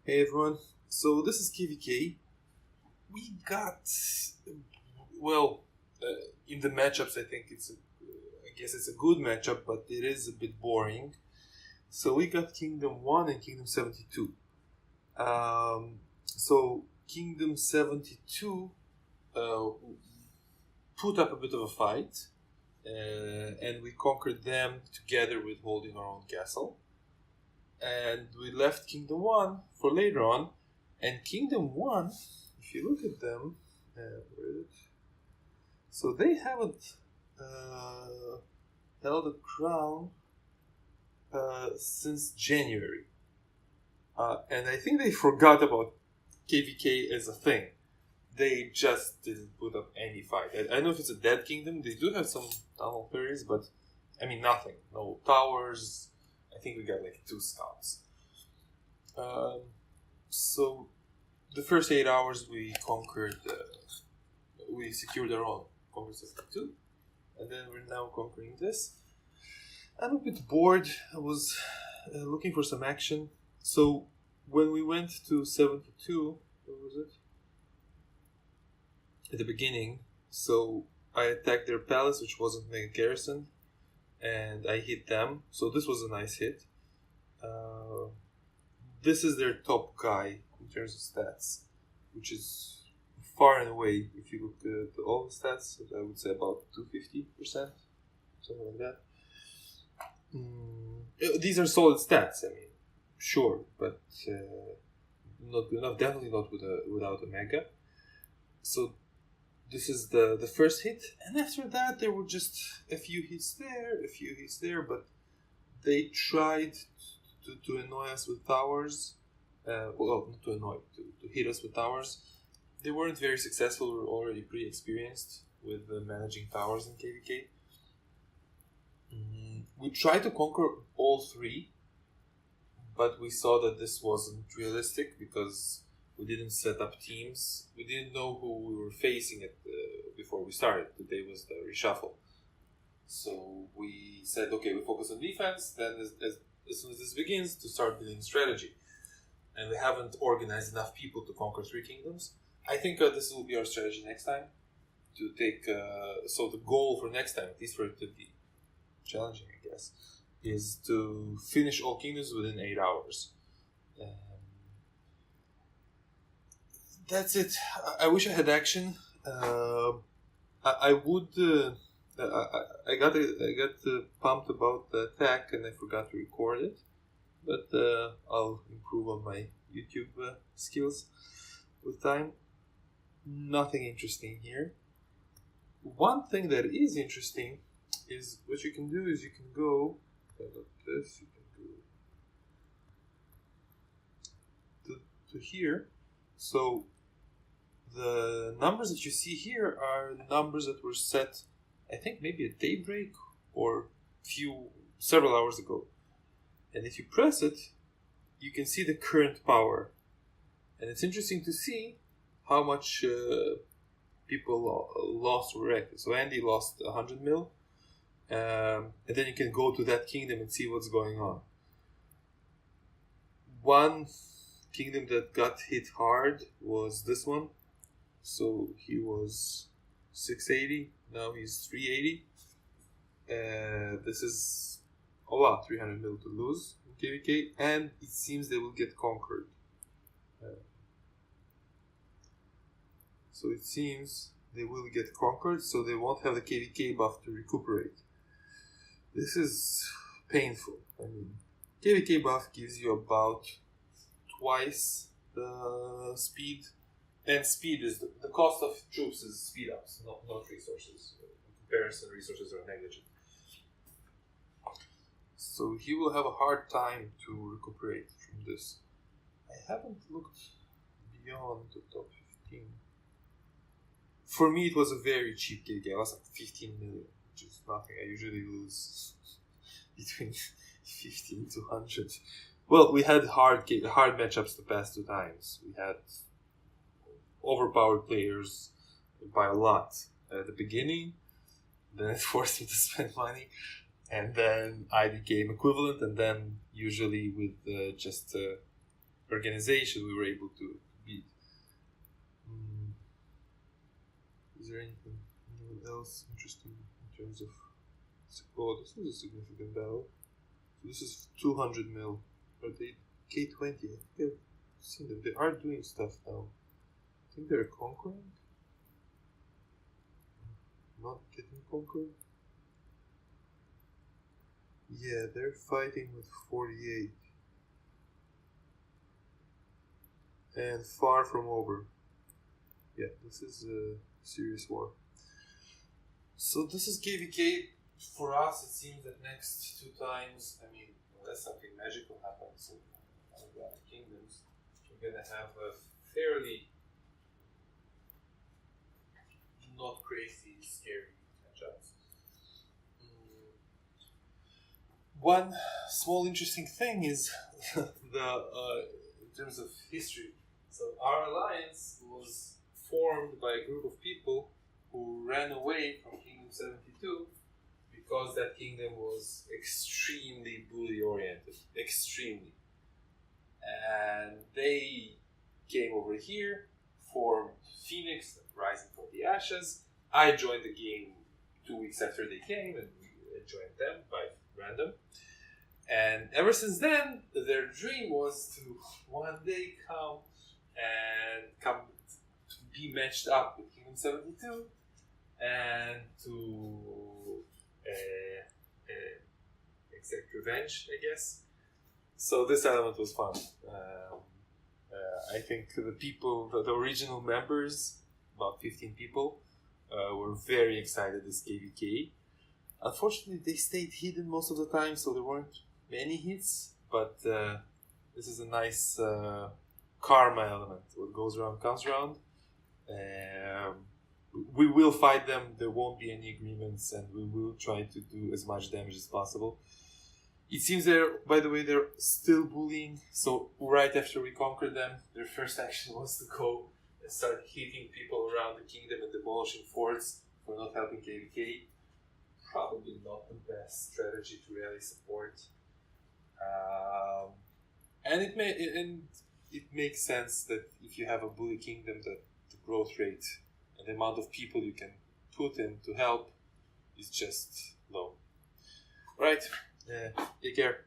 Hey everyone, so this is KvK. We got, well, in the matchups, I guess it's a good matchup, but it is a bit boring. So we got Kingdom 1 and Kingdom 72. So Kingdom 72 put up a bit of a fight, and we conquered them together with holding our own castle. And we left Kingdom 1 for later on. And Kingdom 1, if you look at them, where is it? So they haven't held a crown since January. And I think they forgot about KvK as a thing. They just didn't put up any fight. I don't know if it's a dead kingdom. They do have some tunnel fairies, but I mean nothing. No towers. I think we got like 2 scouts. So the first 8 hours we secured our own, conquered 72, and then we're now conquering this. I'm a bit bored. I was looking for some action. So when we went to 72, what was it? At the beginning, so I attacked their palace, which wasn't mega garrison, and I hit them. So this was a nice hit. This is their top guy in terms of stats, which is far and away, if you look at all the stats, I would say about 250%, something like that. These are solid stats, I mean, sure, but not enough, definitely not without a mega. So this is the first hit, and after that there were just a few hits there, but they tried to annoy us with towers. Not to annoy, to hit us with towers. They weren't very successful. We were already pretty experienced with managing towers in KvK. We tried to conquer all 3, but we saw that this wasn't realistic because we didn't set up teams. We didn't know who we were facing before we started. The day was the reshuffle. So we said, okay, we focus on defense, then as soon as this begins, to start building strategy. And we haven't organized enough people to conquer 3 kingdoms. I think this will be our strategy next time. To take, so the goal for next time, at least for it to be challenging, I guess, is to finish all kingdoms within 8 hours. That's it. I wish I had action. I would. I got pumped about the attack and I forgot to record it, but I'll improve on my YouTube skills with time. Nothing interesting here. One thing that is interesting is what you can do is you can go this. You can go to here. So the numbers that you see here are the numbers that were set, I think maybe at daybreak or several hours ago. And if you press it, you can see the current power. And it's interesting to see how much people lost or wrecked. So Andy lost 100 mil. And then you can go to that kingdom and see what's going on. One kingdom that got hit hard was this one. So he was 680, now he's 380. This is a lot, 300 mil to lose in KvK, and it seems they will get conquered. So it seems they will get conquered, so they won't have the KvK buff to recuperate. This is painful. I mean, KvK buff gives you about twice the speed. And speed is the cost of troops is speed ups, not resources. In comparison, resources are negligent. So he will have a hard time to recuperate from this. I haven't looked beyond the top 15. For me, it was a very cheap KvK. I lost like 15 million, which is nothing. I usually lose between 15 to 100. Well, we had hard matchups the past 2 times. We had overpowered players by a lot at the beginning, then it forced me to spend money, and then I became equivalent, and then usually with just organization we were able to beat. Is there anything else interesting in terms of... Oh, this was a significant battle. So this is 200 mil. Are they K20? I think I've seen them. They are doing stuff now. I think they're conquering. Not getting conquered. Yeah, they're fighting with 48. And far from over. Yeah, this is a serious war. So this is KvK. For us, it seems that next 2 times, I mean, unless something magical happens in one of the other kingdoms, we're gonna have a fairly not crazy, scary matchups. One small interesting thing is in terms of history. So our alliance was formed by a group of people who ran away from Kingdom 72 because that kingdom was extremely bully oriented, extremely. And they came over here, formed Phoenix, Rising from the Ashes. I joined the game 2 weeks after they came, and we joined them by random. And ever since then, their dream was to one day come to be matched up with Kingdom 72 and to exact revenge, I guess. So this element was fun. I think the people, the original members, about 15 people, were very excited as KvK. Unfortunately, they stayed hidden most of the time, so there weren't many hits, but this is a nice karma element. What goes around comes around. We will fight them, there won't be any agreements, and we will try to do as much damage as possible. It seems they're still bullying, so right after we conquered them, their first action was to go and start hitting people around the kingdom and demolishing forts for not helping KvK. Probably not the best strategy to rally support. And it makes sense that if you have a bully kingdom, that the growth rate and the amount of people you can put in to help is just low. Right, take care.